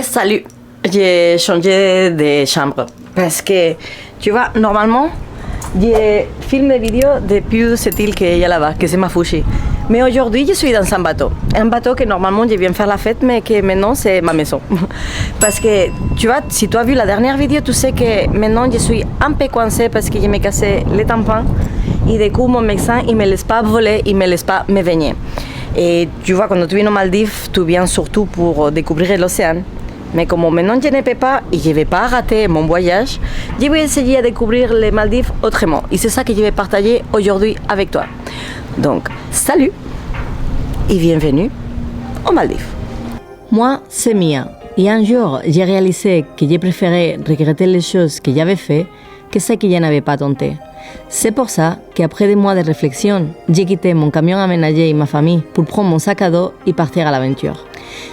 Salut, j'ai changé de chambre parce que, tu vois, normalement, je filme des vidéos depuis cette île qu'il y a là-bas, que c'est Mafushi. Mais aujourd'hui, je suis dans un bateau que normalement je viens faire la fête, mais que maintenant c'est ma maison. Parce que, tu vois, si tu as vu la dernière vidéo, tu sais que maintenant je suis un peu coincée parce que je me cassé les tampons et du coup mon médecin il me laisse pas voler, il me laisse pas me baigner. Et tu vois, quand tu viens aux Maldives, tu viens surtout pour découvrir l'océan. Mais comme maintenant je ne peux pas et je ne vais pas rater mon voyage, je vais essayer de découvrir les Maldives autrement. Et c'est ça que je vais partager aujourd'hui avec toi. Donc, salut et bienvenue aux Maldives. Moi, c'est Mia. Et un jour, j'ai réalisé que j'ai préféré regretter les choses que j'avais faites que celles que je n'avais pas tentées. C'est pour ça qu'après des mois de réflexion, j'ai quitté mon camion aménagé et ma famille pour prendre mon sac à dos et partir à l'aventure.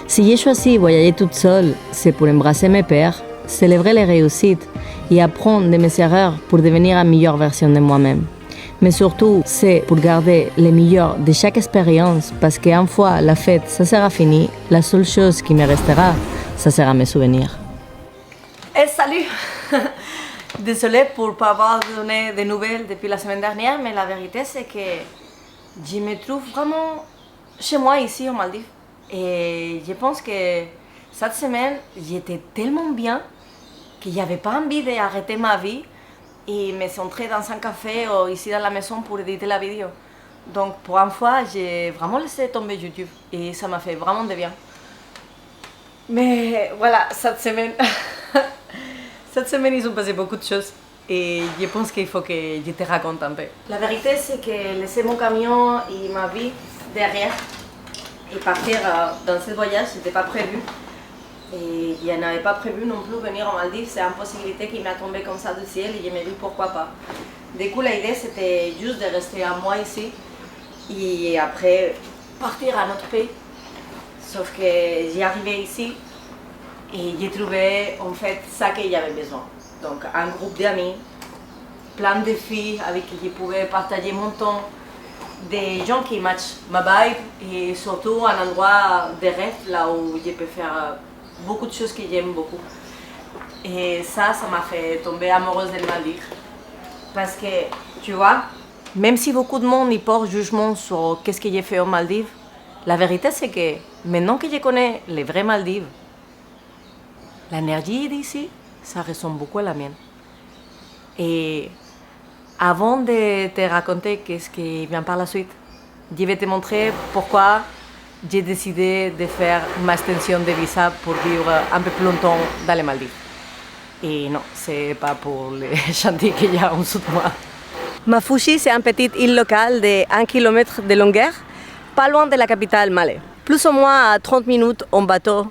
Si j'ai choisi voyager toute seule, c'est pour embrasser mes peurs, célébrer les réussites et apprendre de mes erreurs pour devenir la meilleure version de moi-même. Mais surtout, c'est pour garder le meilleur de chaque expérience parce qu'une fois la fête, ça sera fini, la seule chose qui me restera, ça sera mes souvenirs. Salut! Désolée pour ne pas avoir donné de nouvelles depuis la semaine dernière, mais la vérité c'est que je me trouve vraiment chez moi ici aux Maldives. Et je pense que cette semaine, j'étais tellement bien que je n'avais pas envie d'arrêter ma vie et me centrer dans un café ou ici dans la maison pour éditer la vidéo. Donc pour une fois, j'ai vraiment laissé tomber YouTube et ça m'a fait vraiment de bien. Mais voilà, cette semaine, ils ont passé beaucoup de choses et je pense qu'il faut que je te raconte un peu. La vérité, c'est que laisser mon camion et ma vie derrière et partir dans ce voyage, ce n'était pas prévu. Et je n'avais pas prévu non plus venir aux Maldives, c'est une possibilité qui m'est tombée comme ça du ciel et je me dis pourquoi pas. Du coup, l'idée c'était juste de rester un mois ici et après partir à notre pays. Sauf que j'ai arrivé ici et j'ai trouvé en fait ça que j'avais besoin. Donc un groupe d'amis, plein de filles avec qui je pouvais partager mon temps, des gens qui matchent ma vibe et surtout un endroit de rêve là où je peux faire beaucoup de choses que j'aime beaucoup. Et ça m'a fait tomber amoureuse des Maldives. Parce que, tu vois, même si beaucoup de monde y porte jugement sur qu'est-ce que j'ai fait aux Maldives, la vérité c'est que maintenant que je connais les vraies Maldives, l'énergie d'ici, ça ressemble beaucoup à la mienne. Et avant de te raconter qu'est-ce qui vient par la suite, je vais te montrer pourquoi j'ai décidé de faire ma extension de visa pour vivre un peu plus longtemps dans les Maldives. Et non, c'est pas pour les chantiers qu'il y a en dessous de moi. Mafushi, c'est une petite île locale de 1 km de longueur, pas loin de la capitale Malé. Plus ou moins à 30 minutes en bateau.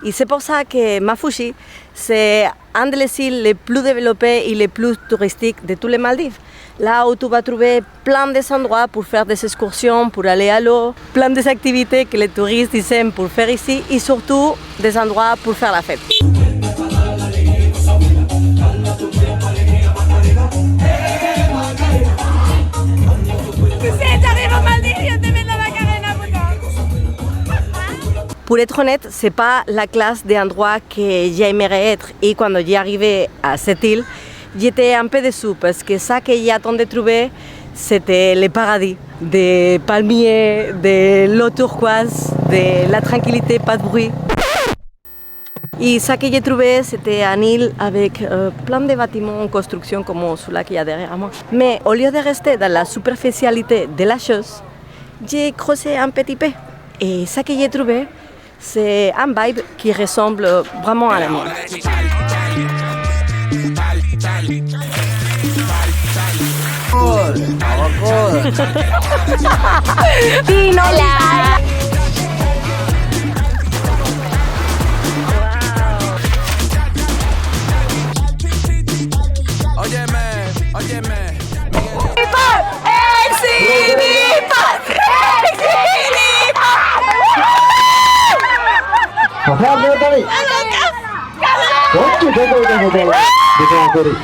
Et c'est pour ça que Mafushi, c'est un des îles les plus développées et les plus touristiques de tous les Maldives. Là où tu vas trouver plein d'endroits pour faire des excursions, pour aller à l'eau, plein d'activités que les touristes aiment pour faire ici et surtout des endroits pour faire la fête. Pour être honnête, ce n'est pas la classe d'endroit que j'aimerais être. Et quand j'ai arrivé à cette île, j'étais un peu déçue parce que ça que j'attendais de trouver, c'était le paradis. Des palmiers, de l'eau turquoise, de la tranquillité, pas de bruit. Et ça que j'ai trouvé, c'était une île avec plein de bâtiments en construction comme celui qu'il y a derrière moi. Mais au lieu de rester dans la superficialité de la chose, j'ai creusé un petit peu. Et ça que j'ai trouvé, c'est un vibe qui ressemble vraiment à la mienne.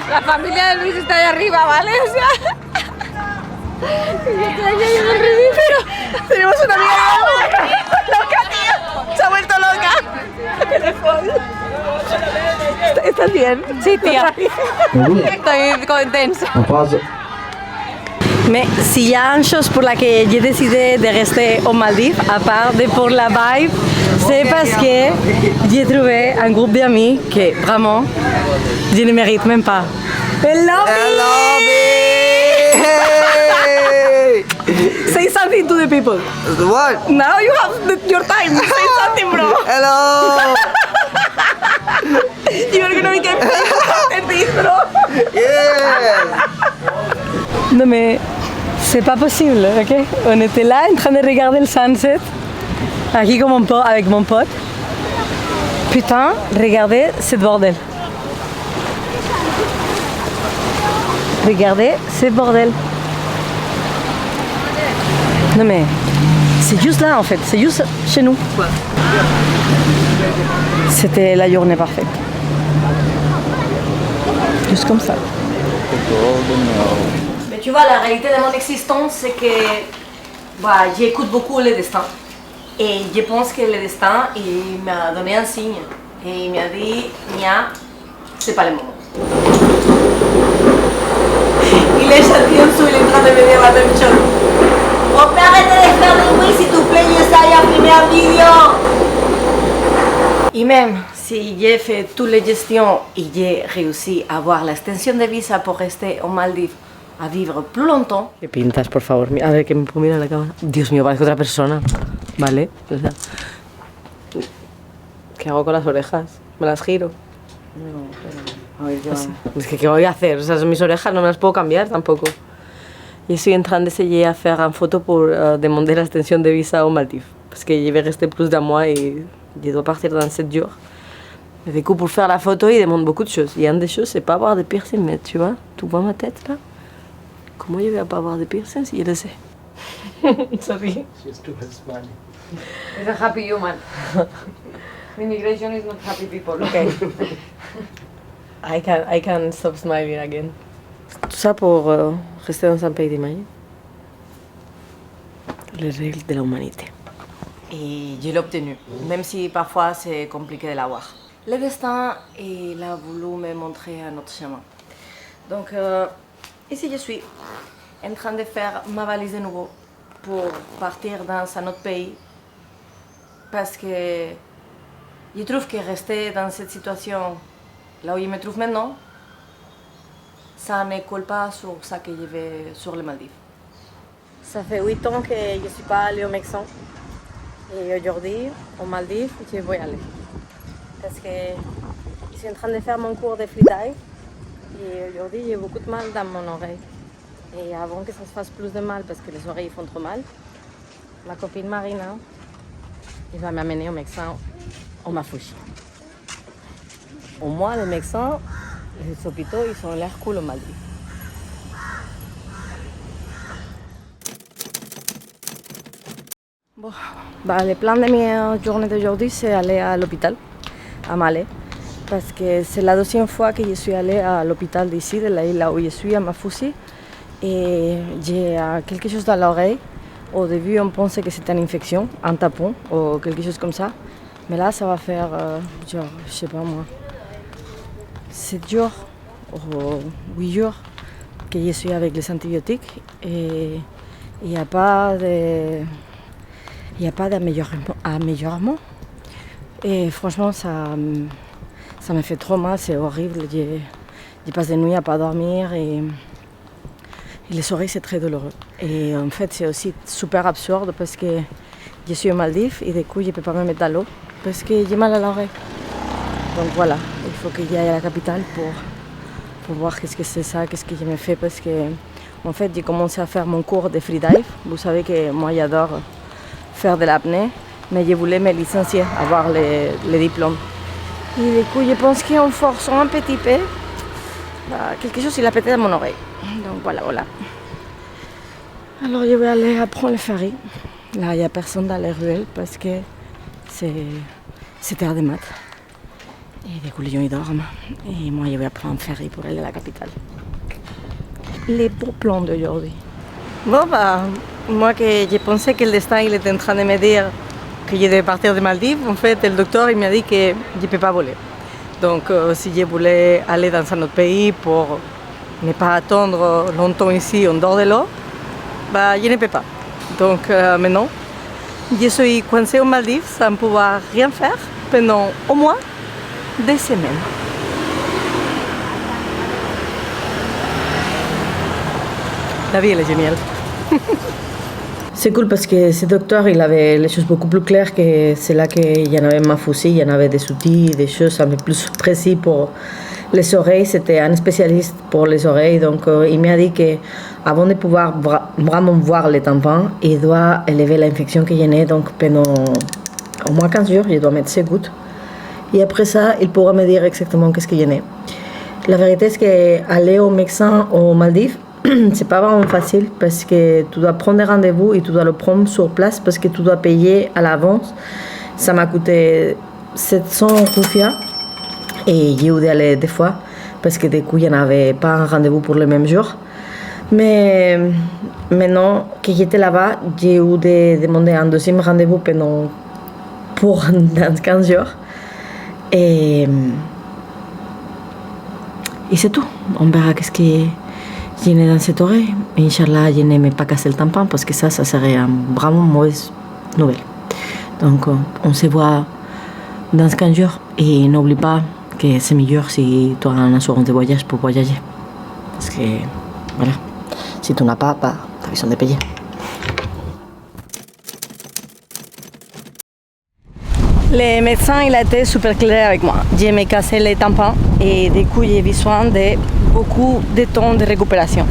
La familia de Luis está ahí arriba, ¿vale? O sea, yo estoy aquí en el ridículo. Tenemos una amiga loca, tío. Se ha vuelto loca. ¿Estás bien? Sí, tía. Estoy tensa. On passe. Mais s'il y a une chose pour laquelle j'ai décidé de rester aux Maldives, à part de pour la vibe, c'est parce que j'ai trouvé un groupe d'amis que vraiment, je ne mérite même pas. Hello! Hey! Say something to the people. What? Now you have your time. Say something, bro. Hello! You're gonna be getting paid, bro. Yeah! Non mais c'est pas possible, ok? On était là en train de regarder le sunset, avec mon pote. Putain, regardez ce bordel. Regardez ce bordel. Non mais c'est juste là en fait, c'est juste chez nous. C'était la journée parfaite. Juste comme ça. Mais tu vois, la réalité de mon existence, c'est que j'écoute beaucoup le destin. Et je pense que le destin, il m'a donné un signe. Et il m'a dit, Nia, c'est pas le moment. Il est gentil en dessous, il est en train de me dire la même chose. On peut arrêter de faire des bruits, s'il te plaît, j'essaye à filmer un vidéo. Et même si j'ai fait toutes les gestions et j'ai réussi à avoir l'extension de visa pour rester aux Maldives a vivre plus longtemps. ¿Qué pintas, por favor? A ver, que me puedo mirar a la cámara. Dios mío, parezco otra persona. ¿Vale? O sea, ¿qué hago con las orejas? ¿Me las giro? No, pero... A ver, yo... Es que, ¿qué voy a hacer? O sea, son mis orejas, no me las puedo cambiar tampoco. Je suis en train d'essayer à faire une photo pour demander l'extension de visa aux Maldives. Parce que je vais rester plus d'un mois et je dois partir dans 7 jours. Et du coup, pour faire la photo, il demande beaucoup de choses. Il y a une des choses, c'est pas avoir de piercing, mais tu vois ma tête là? Comment je vais pas avoir de piercing si je le sais? Sorry. She's too smiling. It's a happy human. Immigration is not happy people. Okay. I can stop smiling again. Tout ça pour rester dans un pays d'imagine. Les règles de l'humanité. Et je l'ai obtenu, même si parfois c'est compliqué de l'avoir. Le destin, il a voulu me montrer un autre chemin. Donc, ici je suis, en train de faire ma valise de nouveau pour partir dans un autre pays. Parce que je trouve que rester dans cette situation, là où je me trouve maintenant, ça ne colle pas sur ça que je vais sur les Maldives. Ça fait 8 ans que je ne suis pas allée au Mexique. Et aujourd'hui, aux Maldives, je vais y aller. Parce que je suis en train de faire mon cours de freedive. Et aujourd'hui, j'ai beaucoup de mal dans mon oreille. Et avant que ça se fasse plus de mal, parce que les oreilles font trop mal, ma copine Marina, elle va m'amener au Mexique, au Mafuchi. Au moins, le Mexique, les hôpitaux, ils ont l'air cool aux Maldives. Bon, le plan de mes journées d'aujourd'hui, c'est aller à l'hôpital, à Malé. Parce que c'est la deuxième fois que je suis allée à l'hôpital d'ici, de l'île où je suis, à Mafuchi. Et j'ai quelque chose dans l'oreille. Au début, on pensait que c'était une infection, un tampon ou quelque chose comme ça. Mais là, ça va faire, genre, je sais pas moi, 7 jours ou 8 jours que je suis avec les antibiotiques. Et il n'y a pas d'amélioration. Et franchement, ça me fait trop mal, c'est horrible. Je passe des nuits à ne pas dormir et les oreilles, c'est très douloureux. Et en fait, c'est aussi super absurde parce que je suis aux Maldives et du coup, je ne peux pas me mettre dans l'eau parce que j'ai mal à l'oreille. Donc voilà, il faut que j'aille à la capitale pour voir qu'est-ce que c'est ça, qu'est-ce que je me fais parce que en fait, j'ai commencé à faire mon cours de freedive. Vous savez que moi, j'adore faire de l'apnée, mais je voulais me licencier, avoir les diplômes. Et du coup, je pense qu'en forçant un petit peu, quelque chose il a pété dans mon oreille. Donc voilà. Alors je vais aller apprendre le ferry. Là, il n'y a personne dans les ruelles parce que c'est terre de mat. Et du coup, les gens ils dorment. Et moi, je vais apprendre un ferry pour aller à la capitale. Les beaux plans d'aujourd'hui. Bon, moi que je pensais que le destin il était en train de me dire que je devais partir des Maldives, en fait, le docteur il m'a dit que je ne peux pas voler. Donc, si je voulais aller dans un autre pays pour ne pas attendre longtemps ici en dehors de l'eau, bah, je ne peux pas. Donc, maintenant, je suis coincée aux Maldives sans pouvoir rien faire pendant au moins 2 semaines. La vie, elle est géniale. C'est cool parce que ce docteur, il avait les choses beaucoup plus claires que c'est là qu'il y en avait ma fusée, il y en avait des outils, des choses un peu plus précises pour les oreilles. C'était un spécialiste pour les oreilles, donc il m'a dit qu'avant de pouvoir vraiment voir les tampons, il doit élever l'infection qu'il y en a, donc pendant au moins 15 jours, il doit mettre 6 gouttes. Et après ça, il pourra me dire exactement qu'est-ce qu'il y en a. La vérité, c'est qu'aller au médecin aux Maldives, c'est pas vraiment facile parce que tu dois prendre des rendez-vous et tu dois le prendre sur place parce que tu dois payer à l'avance. Ça m'a coûté 700 roufias et j'ai eu d'aller 2 fois parce que du coup, il n'y en avait pas un rendez-vous pour le même jour. Mais maintenant que j'étais là-bas, j'ai eu de demander un 2e rendez-vous pour dans 15 jours. Et c'est tout. On verra qu'est-ce qui je n'ai dans cette oreille. Inch'Allah, je n'aimais pas casser le tampon parce que ça serait une vraiment mauvaise nouvelle. Donc, on se voit dans 15 jours. Et n'oublie pas que c'est meilleur si tu as une assurance de voyage pour voyager. Parce que, voilà, si tu n'as pas, tu as besoin de payer. Le médecin, il a été super clair avec moi. Je me cassé les tampons et du coup, j'ai besoin de beaucoup de temps de récupération.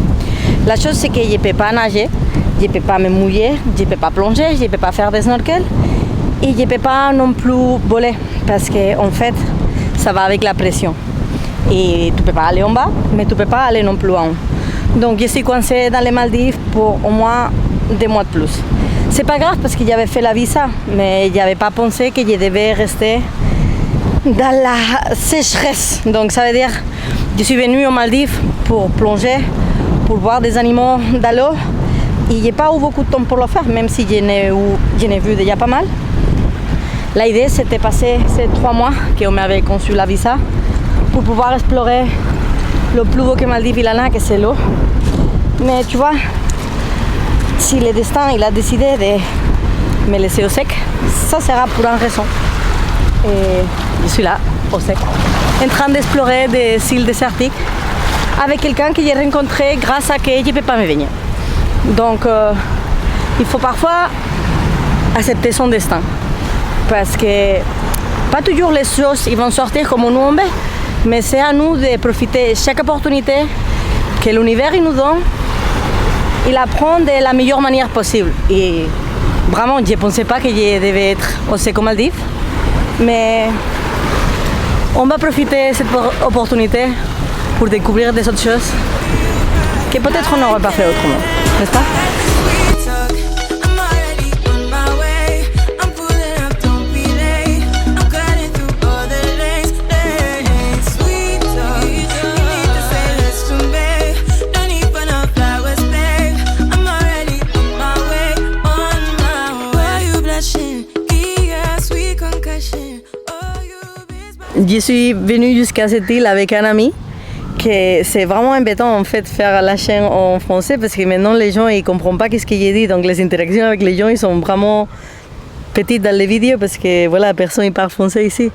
La chose, c'est que je ne peux pas nager, je ne peux pas me mouiller, je ne peux pas plonger, je ne peux pas faire des snorkels et je ne peux pas non plus voler parce qu'en fait, ça va avec la pression. Et tu ne peux pas aller en bas, mais tu ne peux pas aller non plus en haut. Donc, je suis coincée dans les Maldives pour au moins 2 mois de plus. C'est pas grave parce que j'avais fait la visa, mais je n'avais pas pensé que je devais rester dans la sécheresse. Donc ça veut dire, je suis venue aux Maldives pour plonger, pour voir des animaux dans l'eau. Et je n'ai pas eu beaucoup de temps pour le faire, même si je n'ai vu déjà pas mal. L'idée, c'était passer ces 3 mois qu'on m'avait conçu la visa pour pouvoir explorer le plus beau que Maldives il en a, que c'est l'eau. Mais tu vois, si le destin il a décidé de me laisser au sec, ça sera pour une raison. Et je suis là, au sec, en train d'explorer des îles désertiques avec quelqu'un que j'ai rencontré grâce à qui je ne peux pas me baigner. Donc, il faut parfois accepter son destin. Parce que pas toujours les choses ils vont sortir comme nous on veut, mais c'est à nous de profiter de chaque opportunité que l'univers nous donne. Il la prend de la meilleure manière possible. Et vraiment, je ne pensais pas que je devais être au sec aux Maldives. Mais on va profiter de cette opportunité pour découvrir des autres choses que peut-être on n'aurait pas fait autrement. N'est-ce pas? Je suis venue jusqu'à cette île avec un ami, que c'est vraiment embêtant en fait faire la chaîne en français parce que maintenant les gens ils comprennent pas ce que j'ai dit, donc les interactions avec les gens ils sont vraiment petites dans les vidéos parce que voilà, personne ne parle français ici.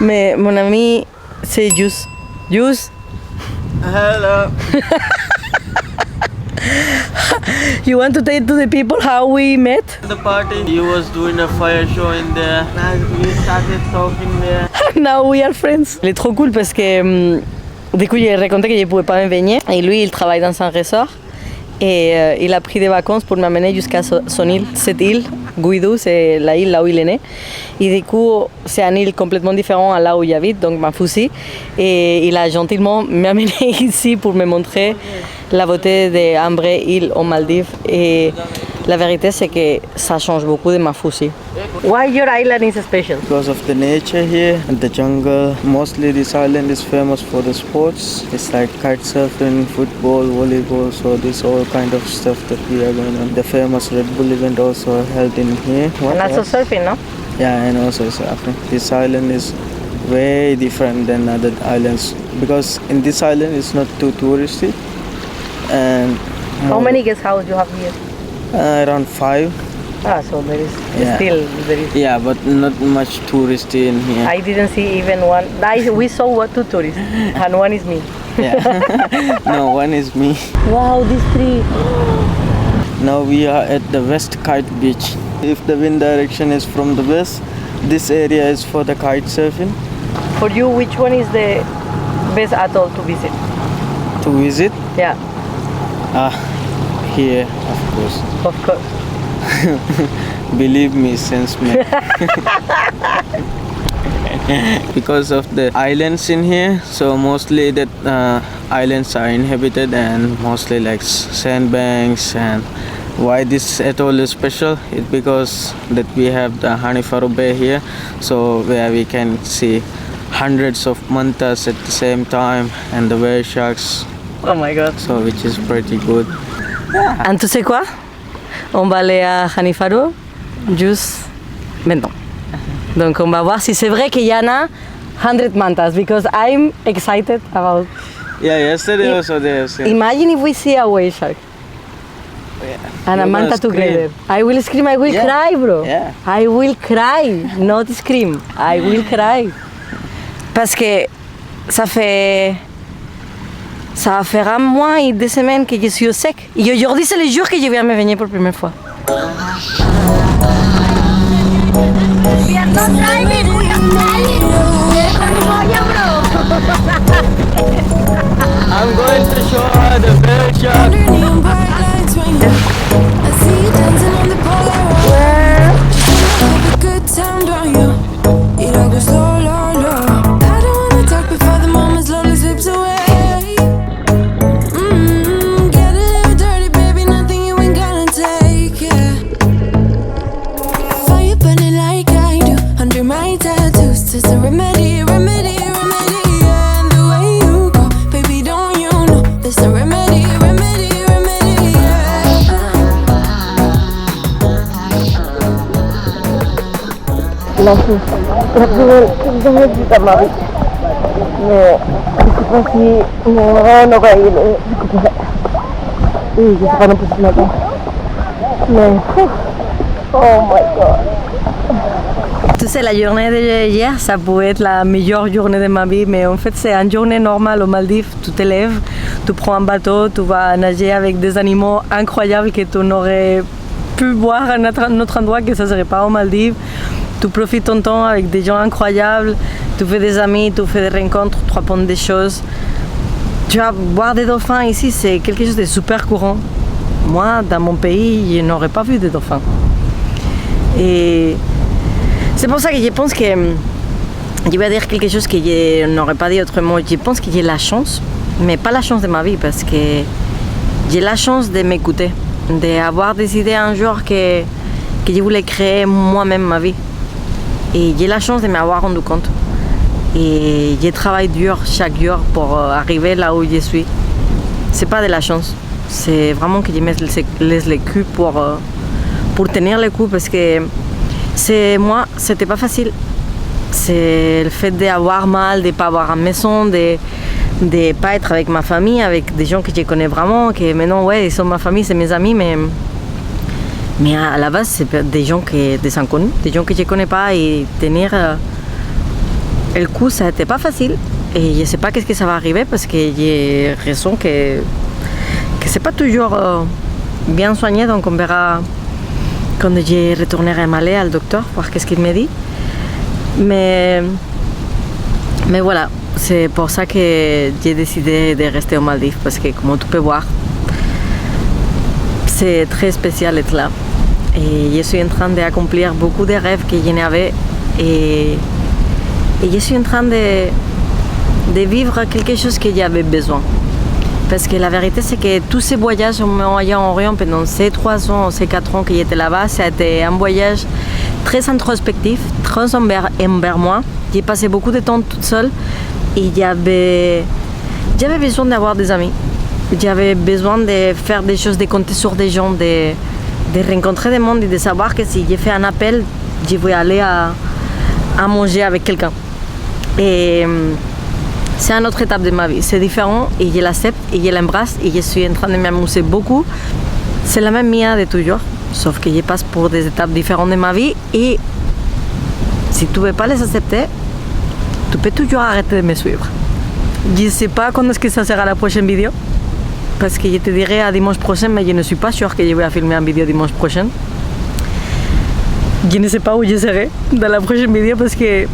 Mais mon ami c'est Juice. Juice. Hello. You want to tell to the people how we met? The party, you was doing a fire show in there. We started talking there. Now we are friends. Il est trop cool parce que du coup j'ai raconté que je ne pouvais pas me baigner et lui il travaille dans un resort et il a pris des vacances pour m'amener jusqu'à son île, cette île, Guidu, c'est la île là où il est né. Et du coup c'est une île complètement différente à là où j'habite, donc ma fusée. Et il a gentiment m'amené ici pour me montrer la beauté d'une vraie île aux Maldives. Et la vérité c'est que ça change beaucoup de ma fusée. Why your island is special? Because of the nature here and the jungle. Mostly this island is famous for the sports. It's like kite surfing, football, volleyball. So this all kind of stuff that we are going on. The famous Red Bull event also held in here. And also surfing, no? Yeah, and also surfing. This island is way different than other islands because in this island it's not too touristy. And How many guest houses you have here? around 5. So there is Yeah. there is. Yeah, but not much touristy in here. I didn't see even one. We saw 2 tourists, and one is me. Yeah. No, one is me. Wow, this tree. Now we are at the West Kite Beach. If the wind direction is from the west, this area is for the kite surfing. For you, which one is the best atoll to visit? To visit, Yeah, here, of course. of course. Believe me, sense me. Because of the islands in here, so mostly that islands are inhabited and mostly like sandbanks. And why this atoll is special is because that we have the Hanifaro Bay here, so where we can see hundreds of mantas at the same time and the whale sharks, Oh my god. so which is pretty good. And tu sais quoi? On va aller à Hanifaro juste maintenant. Donc on va voir si c'est vrai qu'il y en a 100 mantas because I'm excited about. Yeah, yesterday also they have seen. Imagine if we see a whale shark and a You're manta gonna scream. together. I will scream, I will Yeah. cry, bro. Yeah. I will cry, not scream. I will cry. Parce que ça fera moins de 2 semaines que je suis au sec. Et aujourd'hui, c'est le jour que je viens me baigner pour la première fois. I'm going to show her the whale shark. Neon bright lights when I see you dancing on the Polaroid. Have a good time, don't you? You don't go slow, low, low. I don't wanna talk before the moment slowly slips away. Get a little dirty, baby. Nothing you ain't gonna take, yeah. Fire burning like I do under my tattoos. It's a remedy, remedy, remedy. Yeah, and the way you go, baby, don't you know? There's a remedy, remedy, remedy. Yeah. La primera visita a Mavi. Disculpa si no va a ir. Disculpa. Y je sais pas non plus ce matin. Mais, oh my god. Tu sais, la journée de hier, ça pouvait être la meilleure journée de ma vie, mais en fait, c'est une journée normale aux Maldives. Tu te lèves, tu prends un bateau, tu vas nager avec des animaux incroyables que tu n'aurais pu voir à un autre endroit que ça ne serait pas aux Maldives. Tu profites ton temps avec des gens incroyables, tu fais des amis, tu fais des rencontres, tu apprends des choses. Tu vas voir des dauphins ici, c'est quelque chose de super courant. Moi, dans mon pays, je n'aurais pas vu de dauphins. Et c'est pour ça que je pense que je vais dire quelque chose que je n'aurais pas dit autrement. Je pense que j'ai la chance, mais pas la chance de ma vie, parce que j'ai la chance de m'écouter, d'avoir décidé un jour que je voulais créer moi-même ma vie. Et j'ai la chance de m'avoir rendu compte. Et je travaille dur chaque jour pour arriver là où je suis. C'est pas de la chance, c'est vraiment que je me laisse le cul pour tenir le coup, parce que moi, c'était pas facile. C'est le fait d'avoir mal, de pas avoir une maison, de pas être avec ma famille, avec des gens que je connais vraiment, que maintenant, ouais, ils sont ma famille, c'est mes amis, mais à la base, c'est des gens des inconnus, des gens que je connais pas, et tenir le coup, ça n'était pas facile. Et je sais pas qu'est-ce que ça va arriver, parce que j'ai raison que c'est pas toujours bien soigné, donc on verra quand je retournerai à Malais, au docteur, voir qu'est-ce qu'il me dit. Mais voilà, c'est pour ça que j'ai décidé de rester aux Maldives, parce que comme tu peux voir, c'est très spécial d'être là. Et je suis en train d'accomplir beaucoup de rêves que je n'avais, et je suis en train de vivre quelque chose que j'avais besoin. Parce que la vérité, c'est que tous ces voyages au Moyen-Orient pendant ces 3 ans, ces 4 ans que j'étais là-bas, ça a été un voyage très introspectif, très envers moi. J'ai passé beaucoup de temps toute seule et j'avais besoin d'avoir des amis. J'avais besoin de faire des choses, de compter sur des gens, de rencontrer des monde et de savoir que si j'ai fait un appel, je vais aller à manger avec quelqu'un. Et c'est une autre étape de ma vie. C'est différent et je l'accepte et je l'embrasse et je suis en train de m'amuser beaucoup. C'est la même Mia de toujours, sauf que je passe pour des étapes différentes de ma vie et si tu ne veux pas les accepter, tu peux toujours arrêter de me suivre. Je ne sais pas quand est-ce que ça sera la prochaine vidéo, parce que je te dirai à dimanche prochain, mais je ne suis pas sûre que je vais filmer une vidéo dimanche prochain. Je ne sais pas où je serai dans la prochaine vidéo parce que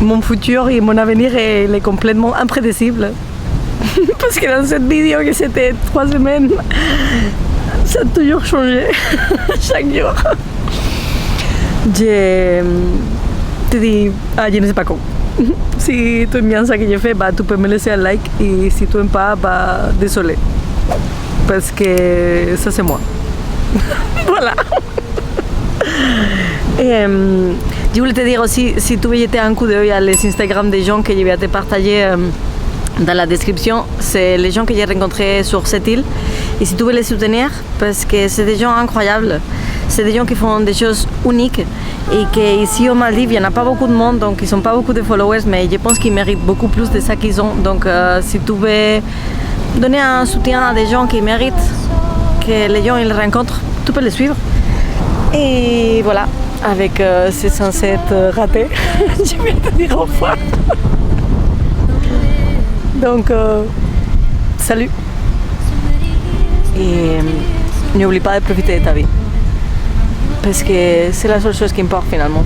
mon futur et mon avenir est complètement imprédictible. Parce que dans cette vidéo que c'était 3 semaines, ça a toujours changé chaque jour. Je te dis, je ne sais pas quand. Si tu aimes bien ça que j'ai fait, tu peux me laisser un like et si tu n'aimes pas, désolé. Parce que ça c'est moi. Voilà. Et je voulais te dire aussi, si tu veux jeter un coup d'œil à les Instagram des gens que je vais te partager dans la description, c'est les gens que j'ai rencontrés sur cette île. Et si tu veux les soutenir, parce que c'est des gens incroyables, c'est des gens qui font des choses uniques et qu'ici aux Maldives, il n'y en a pas beaucoup de monde, donc ils n'ont pas beaucoup de followers, mais je pense qu'ils méritent beaucoup plus de ça qu'ils ont. Donc si tu veux donner un soutien à des gens qui méritent que les gens ils rencontrent, tu peux les suivre. Et voilà, avec ces sunsets ratés, je vais te dire au revoir. Donc, salut. Et n'oublie pas de profiter de ta vie. Parce que c'est la seule chose qui importe finalement.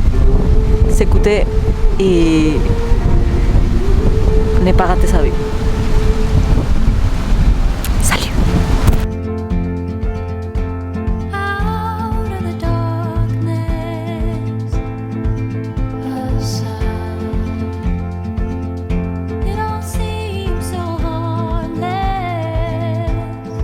S'écouter et ne pas rater sa vie.